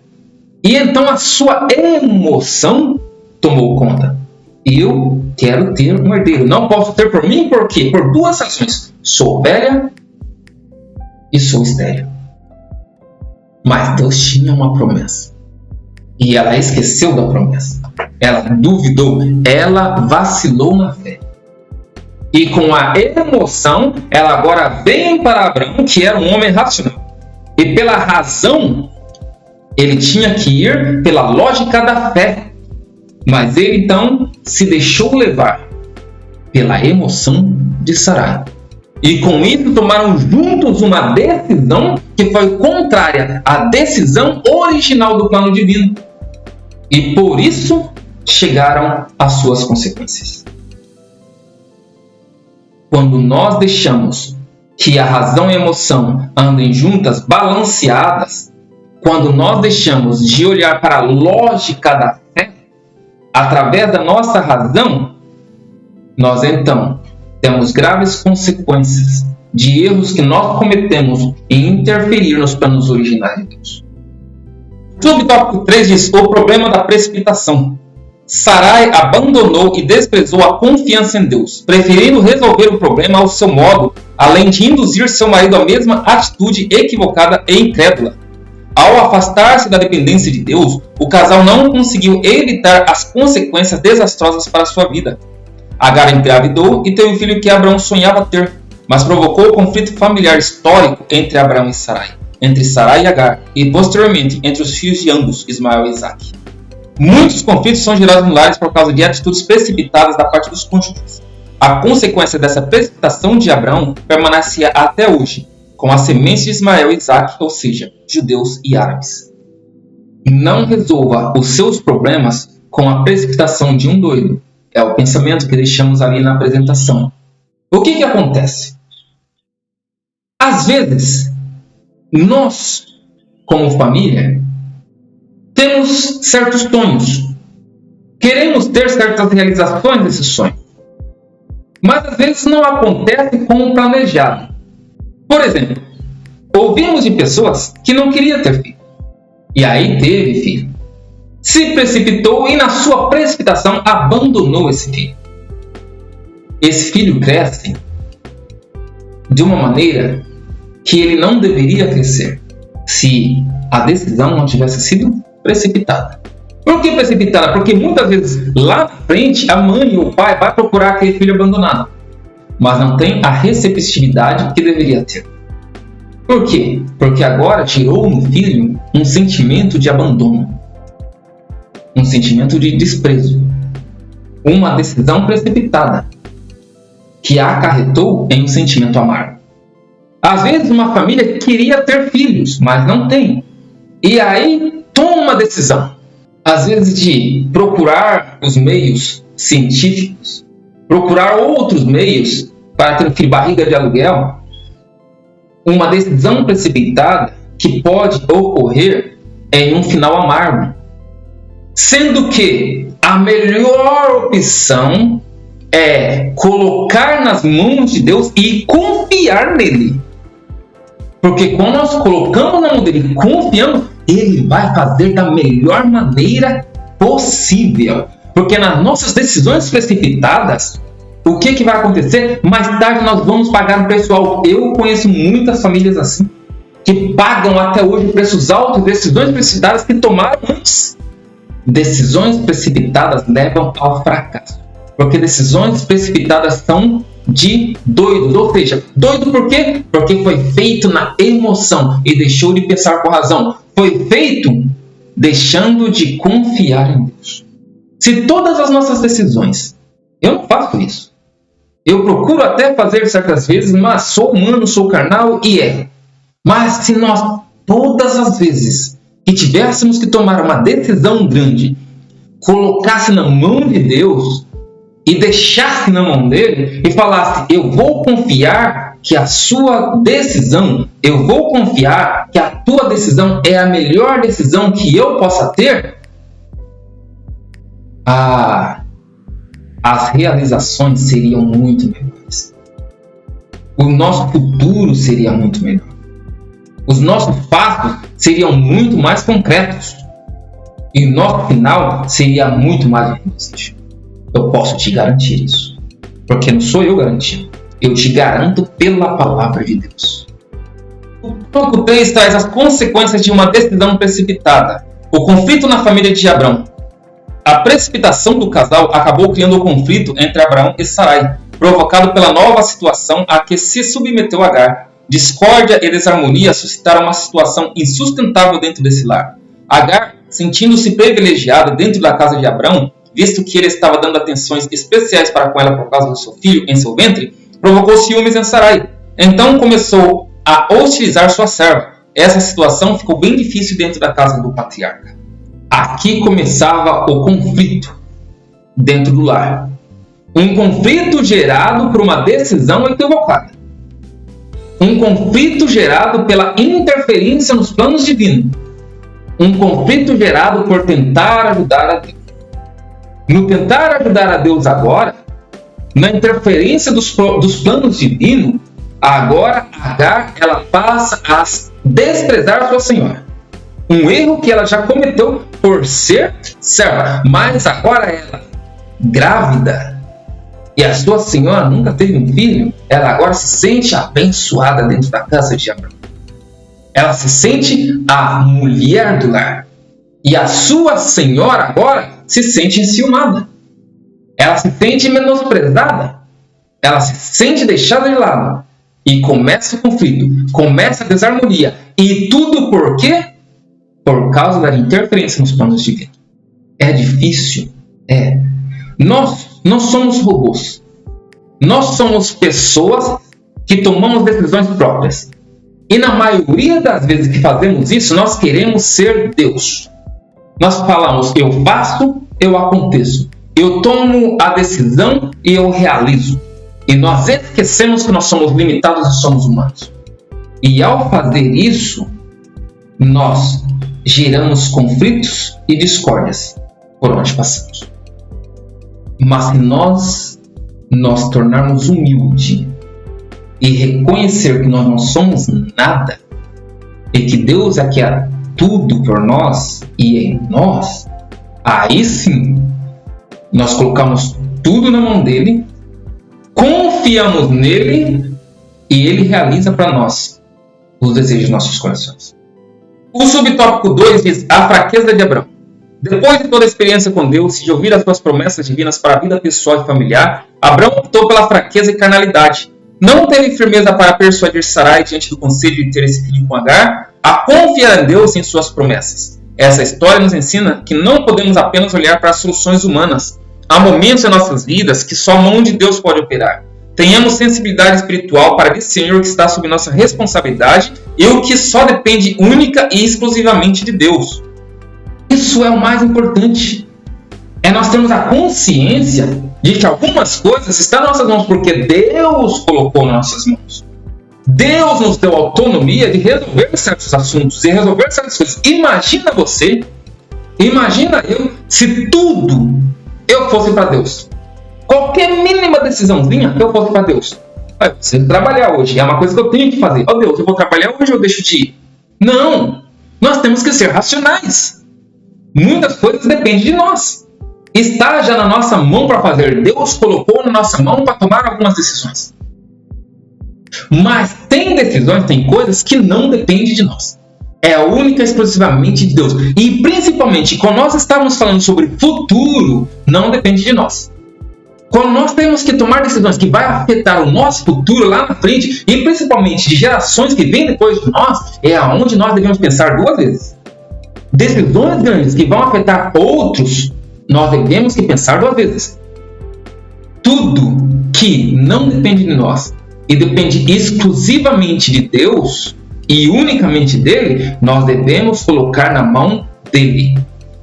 E então a sua emoção tomou conta. Eu quero ter um herdeiro. Não posso ter por mim, por quê? Por duas razões. Sou velha e sou estéril. Mas Deus tinha uma promessa. E ela esqueceu da promessa. Ela duvidou. Ela vacilou na fé. E com a emoção, ela agora vem para Abraão, que era um homem racional. E pela razão, ele tinha que ir pela lógica da fé. Mas ele então se deixou levar pela emoção de Sarai. E com isso tomaram juntos uma decisão que foi contrária à decisão original do plano divino. E por isso chegaram às suas consequências. Quando nós deixamos que a razão e a emoção andem juntas, balanceadas, quando nós deixamos de olhar para a lógica da fé, através da nossa razão, nós então temos graves consequências de erros que nós cometemos em interferir nos planos originais de Deus. Subtópico 3 diz: o problema da precipitação. Sarai abandonou e desprezou a confiança em Deus, preferindo resolver o problema ao seu modo, além de induzir seu marido à mesma atitude equivocada e incrédula. Ao afastar-se da dependência de Deus, o casal não conseguiu evitar as consequências desastrosas para sua vida. Agar engravidou e teve um filho que Abraão sonhava ter, mas provocou o conflito familiar histórico entre Abraão e Sarai, entre Sarai e Agar, e posteriormente entre os filhos de ambos, Ismael e Isaque. Muitos conflitos são gerados em lares por causa de atitudes precipitadas da parte dos cônjuges. A consequência dessa precipitação de Abraão permanecia até hoje, com as sementes de Ismael e Isaque, ou seja, judeus e árabes. Não resolva os seus problemas com a precipitação de um doido. É o pensamento que deixamos ali na apresentação. O que acontece? Às vezes, nós, como família, temos certos sonhos. Queremos ter certas realizações desses sonhos. Mas às vezes não acontece como planejado. Por exemplo, ouvimos de pessoas que não queriam ter filho. E aí teve filho. Se precipitou e na sua precipitação abandonou esse filho. Esse filho cresce de uma maneira que ele não deveria crescer se a decisão não tivesse sido precipitada. Por que precipitada? Porque muitas vezes lá na frente a mãe ou o pai vai procurar aquele filho abandonado, mas não tem a receptividade que deveria ter. Por quê? Porque agora tirou no filho um sentimento de abandono, um sentimento de desprezo, uma decisão precipitada que a acarretou em um sentimento amargo. Às vezes uma família queria ter filhos, mas não tem. E aí toma uma decisão, às vezes de procurar os meios científicos, procurar outros meios para ter um filho, barriga de aluguel, uma decisão precipitada que pode ocorrer em um final amargo. Sendo que a melhor opção é colocar nas mãos de Deus e confiar nele. Porque quando nós colocamos na mão dele e confiamos, ele vai fazer da melhor maneira possível. Porque nas nossas decisões precipitadas, o que vai acontecer? Mais tarde nós vamos pagar um preço alto. Eu conheço muitas famílias assim. que pagam até hoje preços altos, decisões precipitadas que tomaram antes. Decisões precipitadas levam ao fracasso, porque decisões precipitadas são de doidos, ou seja, doido por quê? Porque foi feito na emoção e deixou de pensar com razão. Foi feito deixando de confiar em Deus. Se todas as nossas decisões, eu não faço isso. Eu procuro até fazer certas vezes, mas sou humano, sou carnal e erro. Mas se nós, todas as vezes que tivéssemos que tomar uma decisão grande, colocasse na mão de Deus e deixasse na mão dele e falasse, eu vou confiar que a sua decisão, eu vou confiar que a tua decisão é a melhor decisão que eu possa ter, as realizações seriam muito melhores. O nosso futuro seria muito melhor. Os nossos passos seriam muito mais concretos. E o nosso final seria muito mais realismo. Eu posso te garantir isso. Porque não sou eu garantindo. Eu te garanto pela palavra de Deus. O tópico 3 traz as consequências de uma decisão precipitada. O conflito na família de Abrão. A precipitação do casal acabou criando o conflito entre Abraão e Sarai, provocado pela nova situação a que se submeteu Agar. Discórdia e desarmonia suscitaram uma situação insustentável dentro desse lar. Agar, sentindo-se privilegiada dentro da casa de Abrão, visto que ele estava dando atenções especiais para com ela por causa do seu filho em seu ventre, provocou ciúmes em Sarai. Então começou a hostilizar sua serva. Essa situação ficou bem difícil dentro da casa do patriarca. Aqui começava o conflito dentro do lar. Um conflito gerado por uma decisão equivocada. Um conflito gerado pela interferência nos planos divinos. Um conflito gerado por tentar ajudar a Deus. No tentar ajudar a Deus agora, na interferência dos planos divinos, agora Agar ela passa a desprezar sua senhora. Um erro que ela já cometeu por ser serva, mas agora ela, grávida, e a sua senhora nunca teve um filho, ela agora se sente abençoada dentro da casa de Abraão. Ela se sente a mulher do lar. E a sua senhora agora se sente enciumada. Ela se sente menosprezada. Ela se sente deixada de lado. E começa o conflito, começa a desarmonia. E tudo por quê? Por causa da interferência nos planos divinos. É difícil? É. Nós não somos robôs. Nós somos pessoas que tomamos decisões próprias. E na maioria das vezes que fazemos isso, nós queremos ser Deus. Nós falamos, eu faço, eu aconteço. Eu tomo a decisão e eu realizo. E nós esquecemos que nós somos limitados e somos humanos. E ao fazer isso, nós geramos conflitos e discórdias por onde passamos. Mas se nós tornarmos humilde e reconhecer que nós não somos nada e que Deus é que é tudo por nós e em nós, aí sim nós colocamos tudo na mão dele, confiamos nele e ele realiza para nós os desejos dos nossos corações. O subtópico 2 diz a fraqueza de Abrão. Depois de toda a experiência com Deus e de ouvir as suas promessas divinas para a vida pessoal e familiar, Abrão optou pela fraqueza e carnalidade. Não teve firmeza para persuadir Sarai diante do conselho de ter esse filho com Agar a confiar em Deus e em suas promessas. Essa história nos ensina que não podemos apenas olhar para as soluções humanas. Há momentos em nossas vidas que só a mão de Deus pode operar. Tenhamos sensibilidade espiritual para discernir o que está sob nossa responsabilidade e o que só depende única e exclusivamente de Deus. Isso é o mais importante. É nós termos a consciência de que algumas coisas estão nas nossas mãos porque Deus colocou nas nossas mãos. Deus nos deu autonomia de resolver certos assuntos e resolver certas coisas. Imagina eu, se tudo eu fosse para Deus. Qualquer mínima decisãozinha eu fosse para Deus. Eu preciso trabalhar hoje, é uma coisa que eu tenho que fazer. Oh Deus, eu vou trabalhar hoje ou eu deixo de ir? Não, nós temos que ser racionais. Muitas coisas dependem de nós. Está já na nossa mão para fazer. Deus colocou na nossa mão para tomar algumas decisões. Mas tem decisões, tem coisas que não dependem de nós. É única e exclusivamente de Deus. E principalmente, quando nós estamos falando sobre futuro, não depende de nós. Quando nós temos que tomar decisões que vai afetar o nosso futuro lá na frente, e principalmente de gerações que vêm depois de nós, é aonde nós devemos pensar duas vezes. Decisões grandes que vão afetar outros, nós devemos que pensar duas vezes. Tudo que não depende de nós e depende exclusivamente de Deus e unicamente dele, nós devemos colocar na mão dele.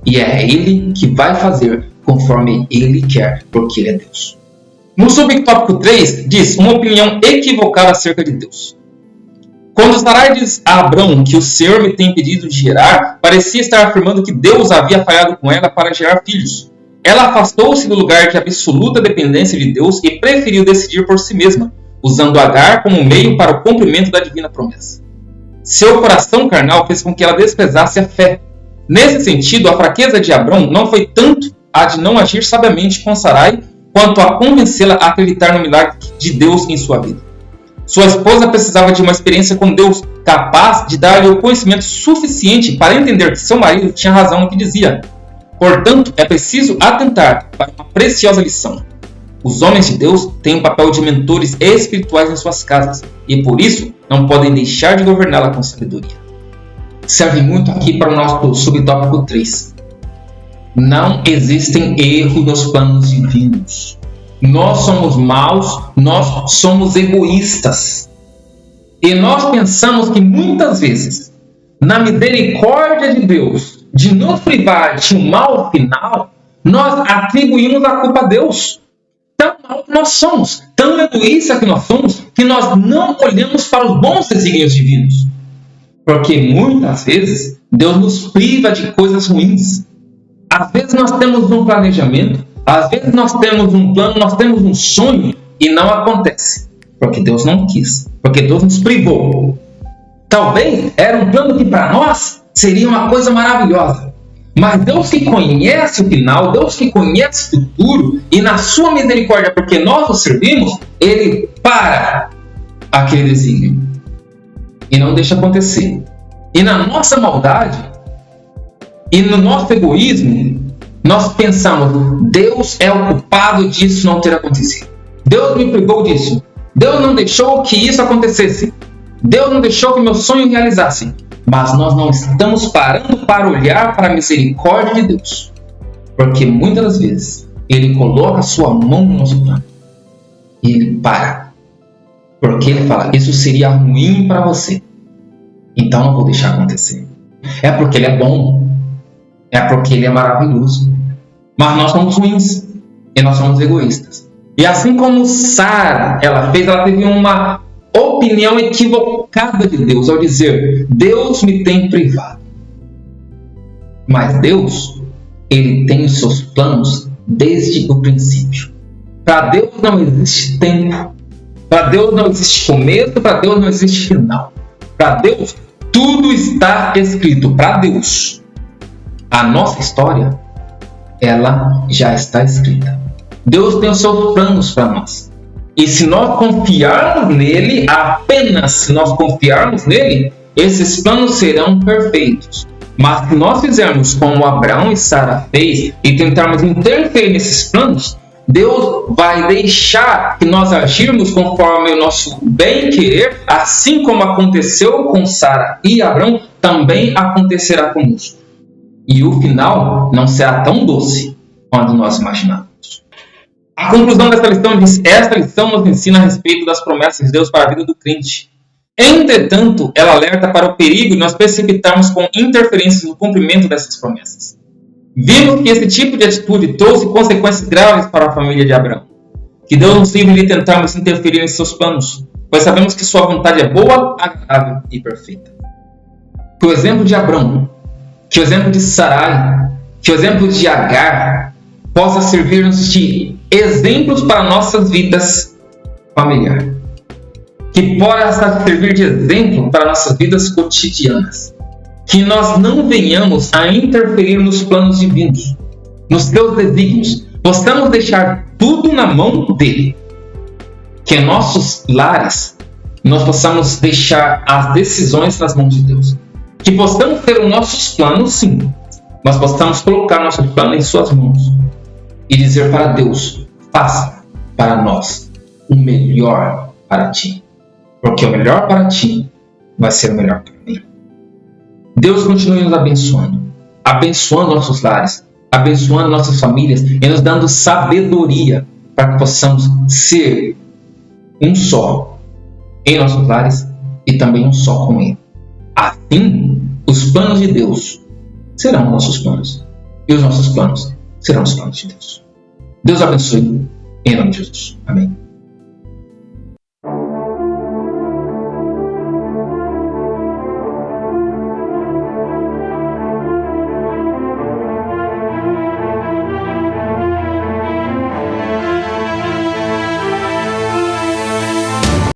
E é ele que vai fazer conforme ele quer, porque ele é Deus. No subtópico 3, diz uma opinião equivocada acerca de Deus. Quando Sarai diz a Abrão que o Senhor me tem impedido de gerar, parecia estar afirmando que Deus havia falhado com ela para gerar filhos. Ela afastou-se do lugar de absoluta dependência de Deus e preferiu decidir por si mesma, usando Agar como meio para o cumprimento da divina promessa. Seu coração carnal fez com que ela desprezasse a fé. Nesse sentido, a fraqueza de Abrão não foi tanto a de não agir sabiamente com Sarai, quanto a convencê-la a acreditar no milagre de Deus em sua vida. Sua esposa precisava de uma experiência com Deus capaz de dar-lhe o conhecimento suficiente para entender que seu marido tinha razão no que dizia. Portanto, é preciso atentar para uma preciosa lição. Os homens de Deus têm um papel de mentores espirituais em suas casas e, por isso, não podem deixar de governá-la com sabedoria. Serve muito aqui para o nosso subtópico 3. Não existem erros nos planos divinos. Nós somos maus, nós somos egoístas. E nós pensamos que muitas vezes, na misericórdia de Deus, de nos privar de um mal final, nós atribuímos a culpa a Deus. Tão mal que nós somos, tão egoísta que nós somos, que nós não olhamos para os bons desígnios divinos. Porque muitas vezes Deus nos priva de coisas ruins. Às vezes nós temos um planejamento, às vezes nós temos um plano, nós temos um sonho e não acontece. Porque Deus não quis, porque Deus nos privou. Talvez era um plano que para nós seria uma coisa maravilhosa. Mas Deus que conhece o final, Deus que conhece o futuro, e na sua misericórdia, porque nós o servimos, Ele para aquele desígnio e não deixa acontecer. E na nossa maldade e no nosso egoísmo, nós pensamos, Deus é o culpado disso não ter acontecido. Deus me privou disso. Deus não deixou que isso acontecesse. Deus não deixou que meu sonho realizasse. Mas nós não estamos parando para olhar para a misericórdia de Deus. Porque muitas das vezes Ele coloca a sua mão no nosso plano. E Ele para. Porque Ele fala, isso seria ruim para você. Então não vou deixar acontecer. É porque Ele é bom. É porque Ele é maravilhoso. Mas nós somos ruins. E nós somos egoístas. E assim como Sara, ela teve uma opinião equivocada de Deus ao dizer, Deus me tem privado. Mas Deus, Ele tem os seus planos desde o princípio. Para Deus não existe tempo. Para Deus não existe começo. Para Deus não existe final. Para Deus, tudo está escrito. Para Deus, a nossa história, ela já está escrita. Deus tem os seus planos para nós. E se nós confiarmos nele, apenas se nós confiarmos nele, esses planos serão perfeitos. Mas se nós fizermos como Abraão e Sara fez e tentarmos interferir nesses planos, Deus vai deixar que nós agirmos conforme o nosso bem-querer, assim como aconteceu com Sara e Abraão, também acontecerá conosco. E o final não será tão doce quanto nós imaginamos. A conclusão dessa lição diz: esta lição nos ensina a respeito das promessas de Deus para a vida do crente. Entretanto, ela alerta para o perigo de nós precipitarmos com interferências no cumprimento dessas promessas. Vimos que esse tipo de atitude trouxe consequências graves para a família de Abraão. Que Deus nos livre de tentarmos interferir em seus planos, pois sabemos que sua vontade é boa, agradável e perfeita. Que o exemplo de Abraão, que o exemplo de Sarai, que o exemplo de Agar possa servir-nos de exemplos para nossas vidas familiares. Que possa servir de exemplo para nossas vidas cotidianas. Que nós não venhamos a interferir nos planos divinos, nos seus desígnios. Possamos deixar tudo na mão dele. Que nossos lares nós possamos deixar as decisões nas mãos de Deus. Que possamos ter os nossos planos, sim, mas possamos colocar nosso plano em suas mãos e dizer para Deus: faça para nós o melhor para ti, porque o melhor para ti vai ser o melhor para mim. Deus continue nos abençoando nossos lares, abençoando nossas famílias e nos dando sabedoria para que possamos ser um só em nossos lares e também um só com Ele. Assim, os planos de Deus serão nossos planos e os nossos planos serão os planos de Deus. Deus abençoe em nome de Jesus. Amém.